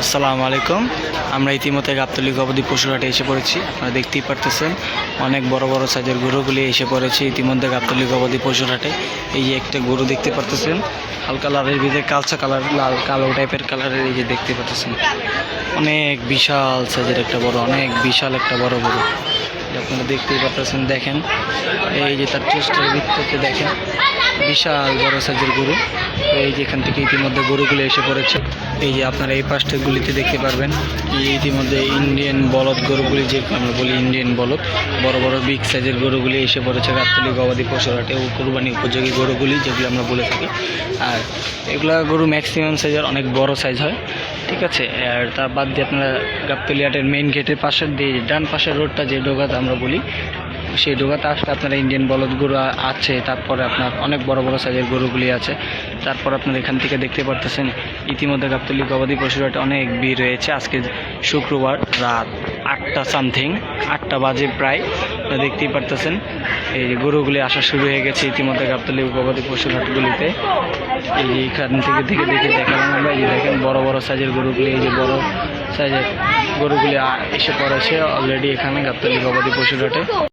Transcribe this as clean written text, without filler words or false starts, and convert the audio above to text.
আসসালামু আলাইকুম। আমরা ইতিমধ্যে গাবতলী গবাদি পশুর হাটে এসে পড়েছি। আপনারা দেখতেই পারতেছেন অনেক বড় বড় সাইজের গরুগুলি এসে পড়েছে ইতিমধ্যে গাবতলী গবাদি পশুর হাটে। এই যে একটা গরু দেখতে পারতেছেন, হালকা লালের ভিতরে কালচা কালার, লাল কালো টাইপের কালারের। এই যে দেখতে পারতেছেন অনেক বিশাল সাইজের একটা বড়, অনেক বিশাল একটা বড় গরু আপনারা দেখতেই পারতেছেন। দেখেন এই যে তার চেষ্টার ভিত্তিতে দেখেন বিশাল বড় সাইজের গরু। এই যে এখান থেকে ইতিমধ্যে গরুগুলো এসে পড়েছে। এই যে আপনারা এই পাশটাগুলিতে দেখতে পারবেন ইতিমধ্যে ইন্ডিয়ান বলদ গরুগুলি, যে আমরা বলি ইন্ডিয়ান বলদ, বড় বড় বিগ সাইজের গরুগুলি এসে পড়েছে গাবতলী গবাদি পশুর হাটে। ও কোরবানি উপযোগী গরুগুলি যেগুলো আমরা বলে থাকি। আর এগুলা গরু ম্যাক্সিমাম সাইজের অনেক বড় সাইজ হয়, ঠিক আছে। আর তার বাদ দিয়ে আপনারা গাবতলী হাটের মেইন গেটের পাশের দিয়ে ডান পাশের রোডটা যে ডোগাতে আমরা বলি, সেই ডোগাতে আসলে আপনারা ইন্ডিয়ান বলদ গরু আছে, তারপরে আপনার অনেক বড় বড় সাইজের গরুগুলি আছে। তারপর আপনারা এখান থেকে দেখতে পারতেছেন ইতিমধ্যে গাবতলী গবাদি পশুর হাটে অনেক ভিড় রয়েছে। আজকে শুক্রবার রাত 8টা সামথিং, 8টা বাজে প্রায়। দেখতেই পারতেছেন এই যে গরুগুলি আসা শুরু হয়ে গেছে ইতিমধ্যে গাবতলী গবাদি পশুর হাটগুলিতে। এই যে এখান থেকে দেখালাম আমরা। এই যে দেখেন বড় বড় সাইজের গরুগুলি, এই যে বড় সাইজের গরুগুলি এসে পড়েছে অলরেডি এখানে গাবতলী গবাদি পশুর হাটে।